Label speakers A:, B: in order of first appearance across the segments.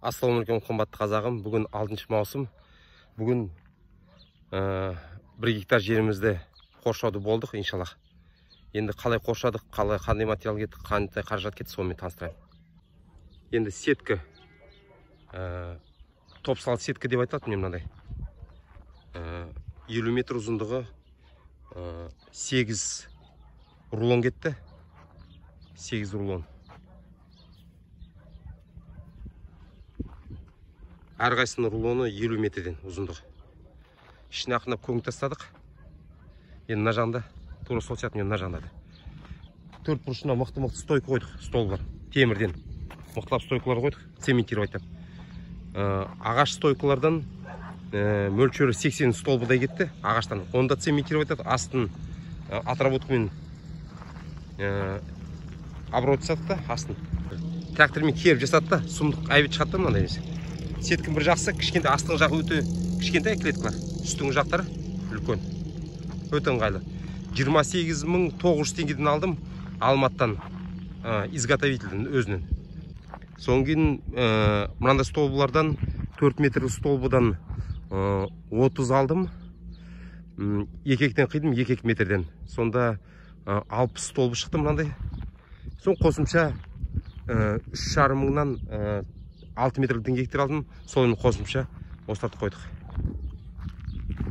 A: Ассалаумағалейкум қымбатты қазағым. Бүгін 6 маусым. Бүгін 1 гектар жерімізді қоршауды болдық, иншаллах. Енді қалай қоршадық, қандай материал кетті, қандай қаражат кетті, сонымен таныстырайын. Енді сетка, топсал сетка деп айтады, мен мынандай. 50 метр ұзындығы 8 рулон кетті. 8 рулон. Әрқайсының рулоны 50 метрден ұзындығы. Ішіне ақынап көңіп тастадық. Енді мына жағында, тура сол сияқты мен мына жағында. 4 бұрышына мықты стойка қойдық, стол бар. Темірден мықтылап стойкалар қойдық, цементировать етіп. Ағаш стойкалардан мөлшері 80 столбыдай кетті, ағаштан. Онда цементировать етіп, астын отработкамен обработка жасадық та, астын. Трактормен керіп жасадық та, сұмдық айбет шығатты мынандай емес. Сеткін бір жақсы, кішкентай астың жағы өте кішкентай клеткалар. Үстің жақтары үлкен. Өте ыңғайлы. 28.900 теңгеден алдым Алматтан, изготовительдің өзінен. Соң кейін мынандай столбылардан 4 метрлік столбыдан 30 алдым. Екектен қидым, 2 метрден. Сонда 60 столбы шықты мынандай. Соң қосымша 3,5 мыңнан 6 метрлік діңгектер алдым, солын қосымша остарды қойдық.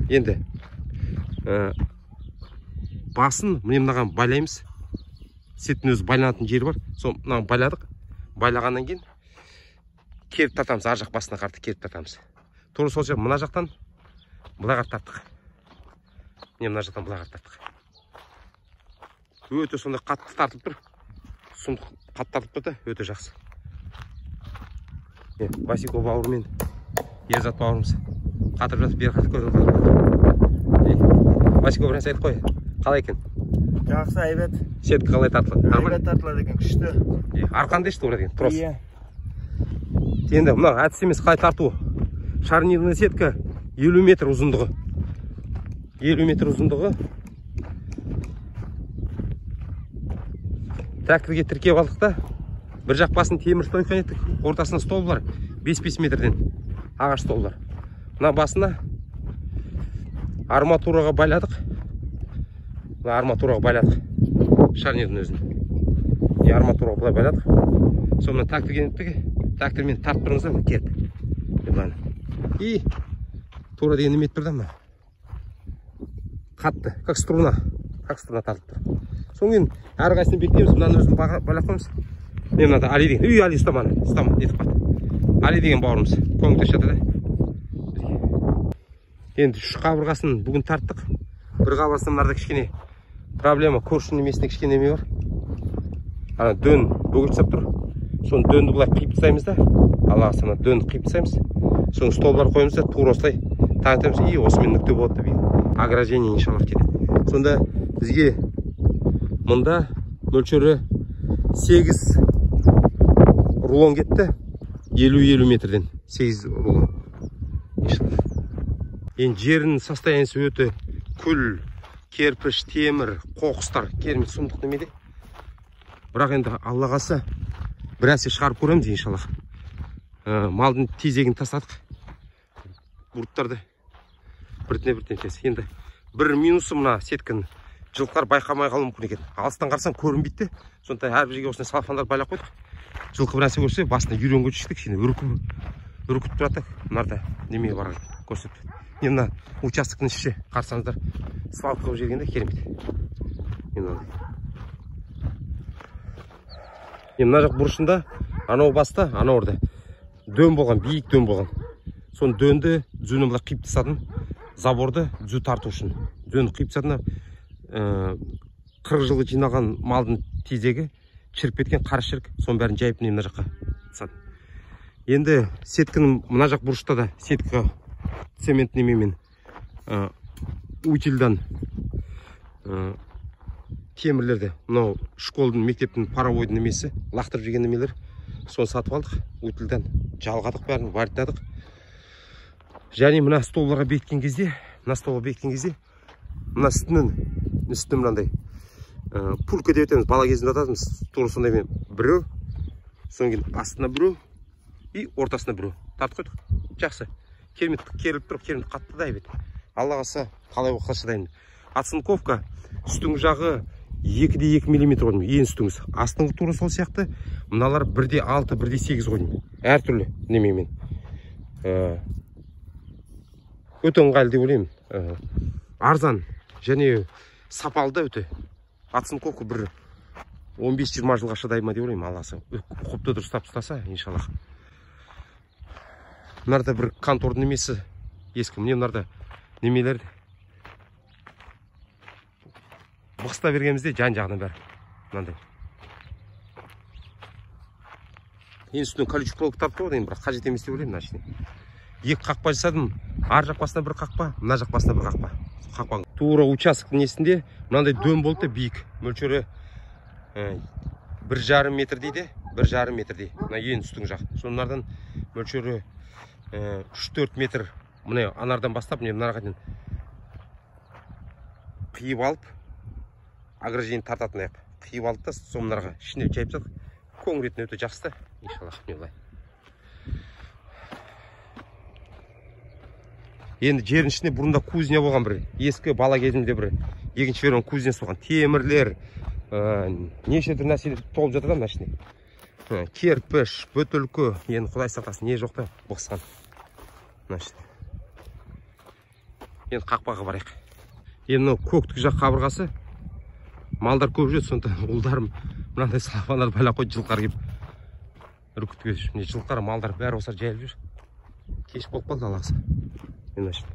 A: Енді басын міне мынаған байлаймыз. Сеттің өзі байланатын жері бар. Сол мынаған байладық. Байлағаннан кейін керіп тартамыз, ар жақ басына қарты керіп тартамыз. Тура сол жақ мына жақтан былай тарттық. Міне мына жақтан былай тарттық. Өте сонда қатты тартылып тұр. Сұмдық қатты тартылып тұрды, өте жақсы. Васико бауырмен Ерзат бауырымыз қатырып жатып, бері қатып көріп. Васико бірінсе айтып қой, қалай екен?
B: Жақсы, айбет.
A: Сетка қалай тартылады?
B: Айбет тартылады екен, күшті.
A: Арқанды ішті ұрады екен, трос. Енді мына әдіс емес қалай тарту. Шарнирный сетка 50 метр ұзындығы. 50 метр ұзындығы. Тракторге тіркеп алдық та. Бір жақ басын темір стойка еттік, ортасына стол бар, 5-5 метрден ағаш стол бар. Мына басына арматураға байладық. Арматураға байладық. Шарнирдің өзін. Арматураға былай байладық. Сонымен тракторге еттік, трактормен тартып тұрыңыздар, керіп. И тура деген немет бірді ма? Қатты, как струна тартып тұр. Соң әрқайсыны бектеміз, мынаны өзін байлап қоймыз. Мен мынада Али деген, Али ұстаманы, нетіп қат. Али деген бауырымыз, көңілді шатады. Енді үш қабырғасын бүгін тарттық. Бір қабырғасында мынарда кішкене проблема, көршінің немесінде кішкене неме бар. Дөн бөгет жасап тұр. Соны дөнді бұлай қиып тастаймыз да. Аллаға сана дөнді қиып тастаймыз. Соны столбар қойымыз да, тура осылай таңатамыз. И осымен нүкте болады деп. Ограждение иншаллах кетеді. Сонда бізге мұнда мөлшері 8 рулон кетті, 50 метрден 8 рулон. Енді жерінің состояниесі өте күл, керпіш, темір, қоқыстар, керемет сұмдық немеде. Бірақ енді Алла қаласа бір әсе шығарып көреміз, иншаллах. Малдың тезегін тастадық. Бұрттарды біртіне тез. Енді бір минусы мына сеткінің жылқылар байқамай қалу мүмкін екен. Алыстан қарасаң көрінбейді. Сонда әрбір жерге осындай салфандар байлап қойдық. Жылқы бір нәрсе көрсе, басына үйренге түштік, шені үркіп тұрады. Мынарда немеге барған көрсетіп. Мына участоктың іші қарсаңыздар, свалка қылып жергенде керемет. Мына жақ бұрышында, анау баста, анау орда дөн болған, биік дөн болған. Соны дөнді дзүні бұлай қиып тастадым. Заборды дзү тарту үшін. Дөнді қиып тастадым. 40 жылы жинаған малдың тезегі шіріп кеткен қара шірік, соның бәрін жайып мына жаққа тастадым. Енді сеткінің мына жақ бұрышта да сетка цемент немемен утильдан темірлерді, мынау школдың, мектептің паровойдың немесі лақтырып жүрген немелер, соны сатып алдық. Утильдан жалғадық бәрін, варитадық. Және мына столларға бекіткен кезде, мына үстінің мынандай пулька деп етеміз, бала кезінде атадымыз. Тура сондай мен біреу, соң кейін астына біреу, и ортасына біреу тартып қойдық. Жақсы. Керемет керіліп тұр, керемет қатты да әйбет. Алла қаласа қалай оқыса шыдаймын. Оцинковка үстіңгі жағы 2,2 мм қойдым, ең үстіңіз. Астыңғы тура сол сияқты. Мыналар 1,6, 1,8 қойдым. Әртүрлі немемен. Өте ыңғайлы деп ойлаймын. Арзан және сапалы да өте. Оцинковка бір 15-20 жылға шыдаймын деп ойлаймын. Алласы құпты дұрыстап ұстаса, иншаллах. Мынарда бір контордың немесі ескі. Міне мынарда немелер бұқыста бергенімізде жан-жағынан бәрі мынандай. Ең үстінен колючий проволока тартып қойды, бірақ қажет емес деп ойлаймын. Екі қақпа жасадым. Ар жақ басына бір қақпа, мына жақ басына бір қақпа. Қақпа тура участок несінде мынандай дөм болды, биік. Мөлшері 1,5 метр дейді, 1,5 метрдей. Мына ең үстің жақ. Сонардан мөлшері 3-4 метр. Міне анардан бастап, міне мына қарайын қиып алып, ограждение тартатын аяқ. Қиып алып та, сонарға ішіне жайып жатық. Көңіретін өте жақсы, иншаллах, не олай. Енді жердің ішіне бұрында кузня болған бір, ескі бала кезімде бір екінші верон кузнесі болған. Темірлер, неше түр нәрселер толып жатыр да мына ішіне. Керпіш, бөтілкі, енді құдай сақтасын, не жоқта бұқысқан. Мына ішіне. Енді қақпаға барайық. Енді көктік жақ қабырғасы малдар көп жүреді, сондықтан ұлдарым мынандай салфандар байлап қойды, жылқар келіп үркітіп кетіп жүр. Жылқар, малдар бәрі осылар жайылып жүр. Кеш болып қалды алақсы. Мен ашын.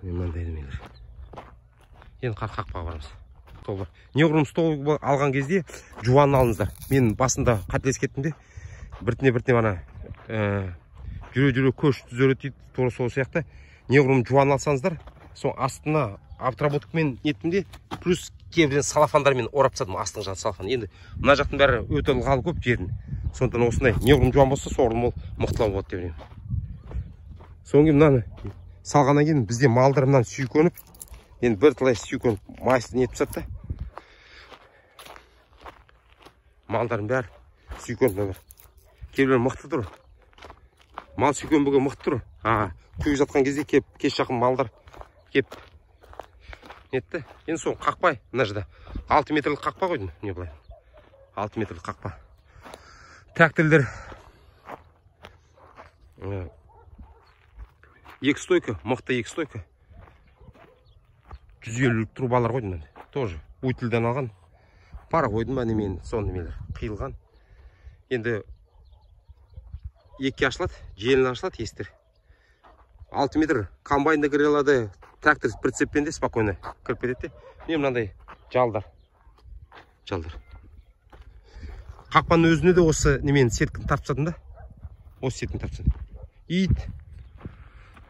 A: Мынандай демейлер. Енді қақпаға барамыз. Стол бар. Неғұрым стол алған кезде жуанын алыңыздар. Мен басында қателес кеттім де, біртіне ана жүре көш түзөрет дейді, тура сол сияқты. Неғұрым жуан алсаңыздар, сол астына обработкамен еттім де, плюс кейбірден салафандармен орап тастадым, астың жағы салафан. Енді мына жақтың бәрі өте ылғалы көп жердің. Сондықтан осындай неғұрым жуан болса, соғырым ол мықтылау болады деп ойлаймын. Содан кейін мынаны салғаннан кейін бізде малдар мынаны сүйкөніп, енді бірталай сүйкөніп майсын етіп тастады. Малдардың бәрі сүйкөніп. Кейбіреулер мықты тұр. Мал сүйкөнбеген мықты тұр. Күйіп жатқан кезде кеш жақын малдар кеп нетті. Енді соң қақпай, мына жерде 6 метрлік қақпа қойдым. Не былай? 6 метрлік қақпа. Тракторлер екі стойка, мықты екі стойка. 150 трубалар қойдым. Тоже утілден алған. Пара қойдым ба немен, соны немелер қиылған. Енді екке ашылады, желін ашылады естер. 6 метр комбайнда кіре алады, трактор прицеппен де спокойно кіріп кетеді. Мен мынандай жалдар. Қақпаның өзіне де осы немен сеткін тартып да. Осы сеткін тартып. Ит.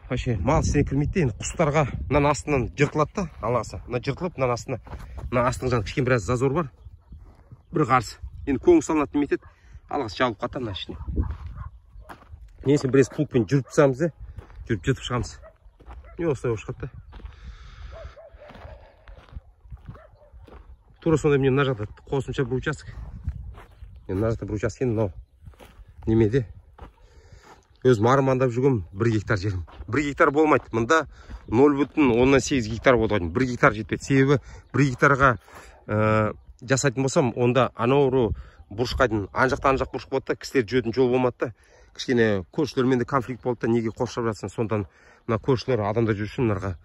A: Вообще мал сіне кірмейді. Енді құстарға мына астынан жыртылады да, алғаса. Мына жыртылып, мына астына, мына астың жағында кішкене біраз зазор бар. Бір қарсы. Енді көң салынады немесе алғасы жабылып қалды мына ішіне. Несі біраз плугпен жүріп тастамыз, жүріп жетіп шығамыз. Не осылай шығады. Тура сондай мен мына жақта қосымша бір участок. Мына жақта бір участок енді мынау немеде. Өзім армандап жүргем 1 гектар жерім. 1 гектар болмайды. Мында 0,8 гектар болды. 1 гектар жетпейді. Себебі 1 гектарға жасайтын болсам, онда анау бұрышқайдың ан жақ бұрышқа болады да, кісілер жүретін жол болмады да. Кішкене көршілермен де конфликт болды да, неге қоршап жатсың. Сондан мына көршілер адамдар жүрсін, мынарға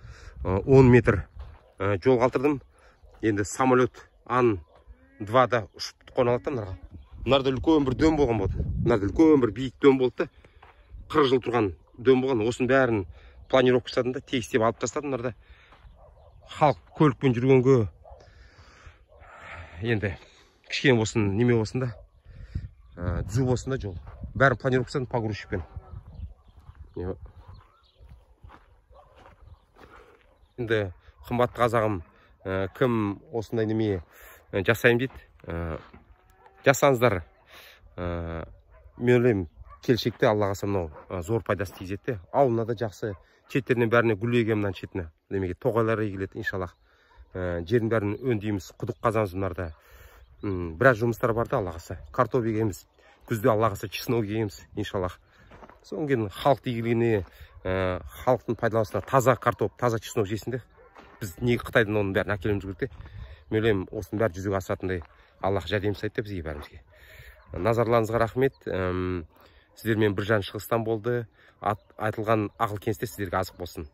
A: 10 метр жол қалдырдым. Енді самолет Ан-2да ұшып қона алады да мынарға. Мынарда үлкен бір дөм болған болды. Мынарда үлкен бір биік дөм болды да. 40 жыл тұрған дөм болған. Осының бәрін планировка жасадым да, тегістеп алып тастадым. Мынарда халық көлікпен жүргенге енді кішкене болсын, неме болсын да, түзу болсын да жол. Бәрін планировка жасадым погрузчикпен. Енді қымбатты қазағым, кім осындай неме жасайым дейді, жасаңыздар. Мен ойлаймын, келешекте Алла қаласа мынау зор пайдасы тигізеді. Ауылына да жақсы, шеттерінен бәріне гүл егемін мына шетіне. Демеге тоғайлар егіледі иншаллах. Жердің бәрін өңдейміз, құдық қазамыз мынарда. біраз жұмыстар бар да, Алла қаласа. Картоп егеміз, күзде Алла қаласа чеснок егеміз, иншаллах. Содан кейін халық игілігіне, халықтың пайдаланысына таза картоп, таза чеснок жесін де. Біз неге Қытайдан оның бәрін әкелеміз керек те. Мен ойлаймын, осының бәрі жүзеге асатындай Аллах жәрдем жасайды бізге бәрімізге. Назарларыңызға рахмет. Сіздермен Біржан Шығыстан болды. Айтылған ақыл кеңестер сіздерге азық болсын.